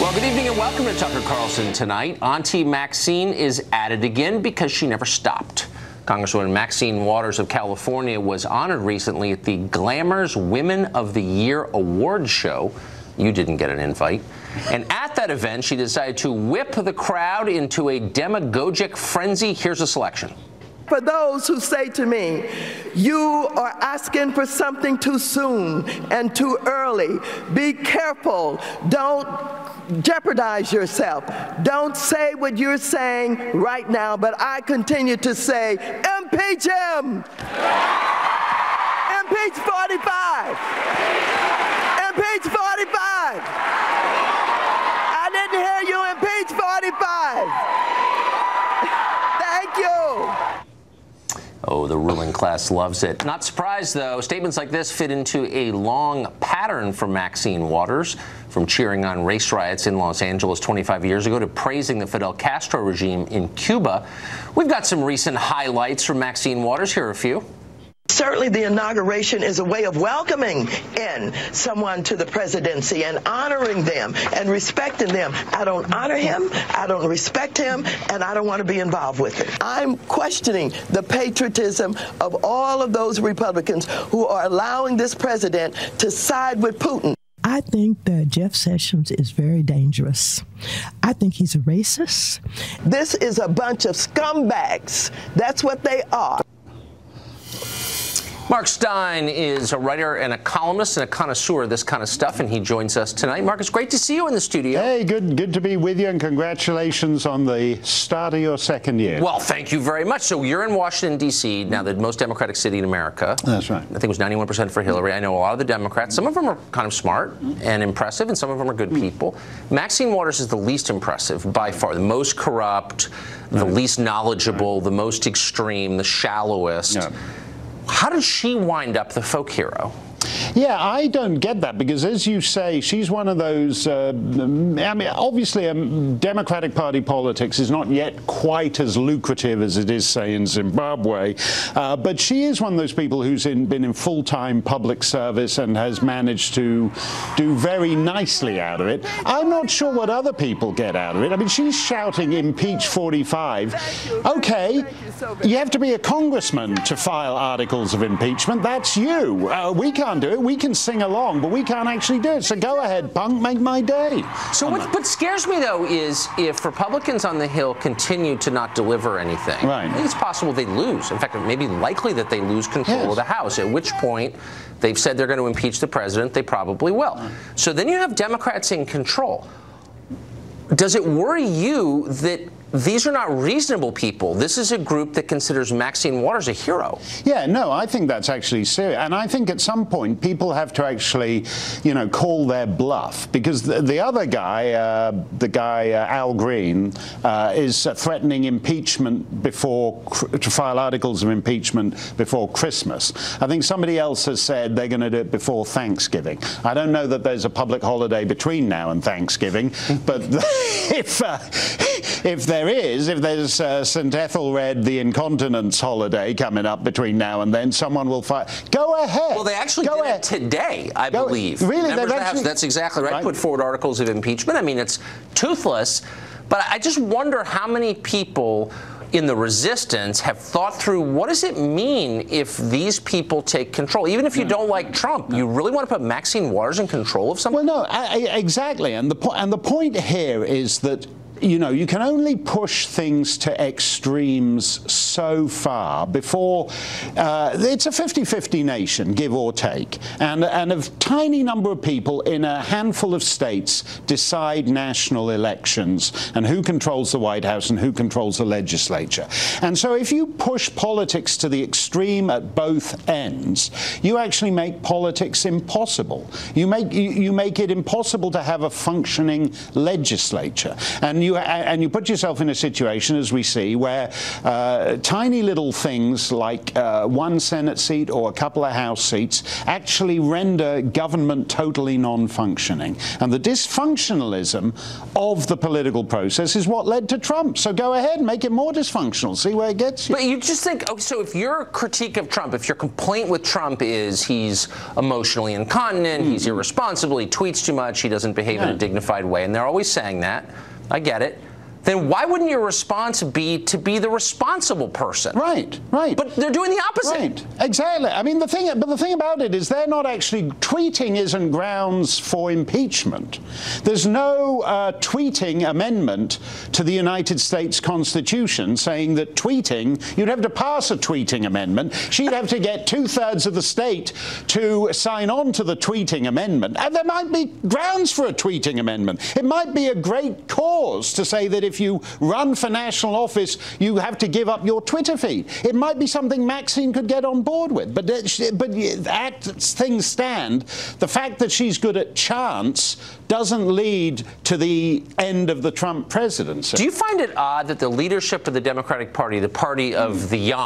Well, good evening and welcome to Tucker Carlson Tonight. Auntie Maxine is at it again because she never stopped. Congresswoman Maxine Waters of California was honored recently at the Glamour's Women of the Year Awards show. You didn't get an invite. And at that event, she decided to whip the crowd into a demagogic frenzy. Here's a selection. For those who say to me, you are asking for something too soon and too early, be careful, don't jeopardize yourself. Don't say what you're saying right now, but I continue to say, impeach him! Impeach 45! Impeach 45! I didn't hear you, impeach 45! Thank you! Oh, the ruling class loves it. Not surprised, though. Statements like this fit into a long pattern for Maxine Waters, from cheering on race riots in Los Angeles 25 years ago to praising the Fidel Castro regime in Cuba. We've got some recent highlights from Maxine Waters. Here are a few. Certainly the inauguration is a way of welcoming in someone to the presidency and honoring them and respecting them. I don't honor him, I don't respect him, and I don't want to be involved with it. I'm questioning the patriotism of all of those Republicans who are allowing this president to side with Putin. I think that Jeff Sessions is very dangerous. I think he's a racist. This is a bunch of scumbags. That's what they are. Mark Steyn is a writer and a columnist and a connoisseur of this kind of stuff, and he joins us tonight. Mark, it's great to see you in the studio. Hey, good to be with you, and congratulations on the start of your second year. Well, thank you very much. So you're in Washington, D.C., now the most Democratic city in America. That's right. I think it was 91% for Hillary. I know a lot of the Democrats. Some of them are kind of smart and impressive, and some of them are good people. Maxine Waters is the least impressive by far, the most corrupt, the least knowledgeable, the most extreme, the shallowest. Yeah. How did she wind up the folk hero? Yeah, I don't get that because, as you say, she's one of those, I mean, obviously Democratic Party politics is not yet quite as lucrative as it is, say, in Zimbabwe, but she is one of those people who's been in full-time public service and has managed to do very nicely out of it. I'm not sure what other people get out of it. I mean, she's shouting impeach 45. Okay, you have to be a congressman to file articles of impeachment. That's you. We can't do it. We can sing along, but we can't actually do it. So go ahead, punk, make my day. So what scares me, though, is if Republicans on the Hill continue to not deliver anything, right, I think it's possible they lose. In fact, it may be likely that they lose control of the House, at which point they've said they're going to impeach the president. They probably will. So then you have Democrats in control. Does it worry you that these are not reasonable people? This is a group that considers Maxine Waters a hero. Yeah, no, I think that's actually serious. And I think at some point people have to actually, you know, call their bluff. Because the other guy, Al Green, is threatening impeachment to file articles of impeachment before Christmas. I think somebody else has said they're going to do it before Thanksgiving. I don't know that there's a public holiday between now and Thanksgiving, but if there's St. Ethelred the Incontinence holiday coming up between now and then, someone will fight. Go ahead. Well, they actually did it today, I believe. Really? That's exactly right. Put forward articles of impeachment. I mean, it's toothless, but I just wonder how many people in the resistance have thought through what does it mean if these people take control? Even if you don't like Trump, you really want to put Maxine Waters in control of something? Well, no, exactly. And the point here is that, you know, you can only push things to extremes so far before it's a 50-50 nation, give or take. And a tiny number of people in a handful of states decide national elections and who controls the White House and who controls the legislature. And so if you push politics to the extreme at both ends, you actually make politics impossible. You make it impossible to have a functioning legislature. And you you put yourself in a situation, as we see, where tiny little things like one Senate seat or a couple of House seats actually render government totally non-functioning. And the dysfunctionalism of the political process is what led to Trump. So go ahead and make it more dysfunctional. See where it gets you. But you just think, oh, so if your critique of Trump, if your complaint with Trump is he's emotionally incontinent, he's irresponsible, he tweets too much, he doesn't behave in a dignified way, and they're always saying that, I get it, then why wouldn't your response be to be the responsible person? Right. But they're doing the opposite. Right, exactly. I mean, the thing about it is they're not actually, tweeting isn't grounds for impeachment. There's no tweeting amendment to the United States Constitution saying that tweeting, you'd have to pass a tweeting amendment. She'd have to get 2/3 of the state to sign on to the tweeting amendment. And there might be grounds for a tweeting amendment. It might be a great cause to say that if you run for national office, you have to give up your Twitter feed. It might be something Maxine could get on board with. But as things stand, the fact that she's good at chance doesn't lead to the end of the Trump presidency. Do you find it odd that the leadership of the Democratic Party, the party of the young,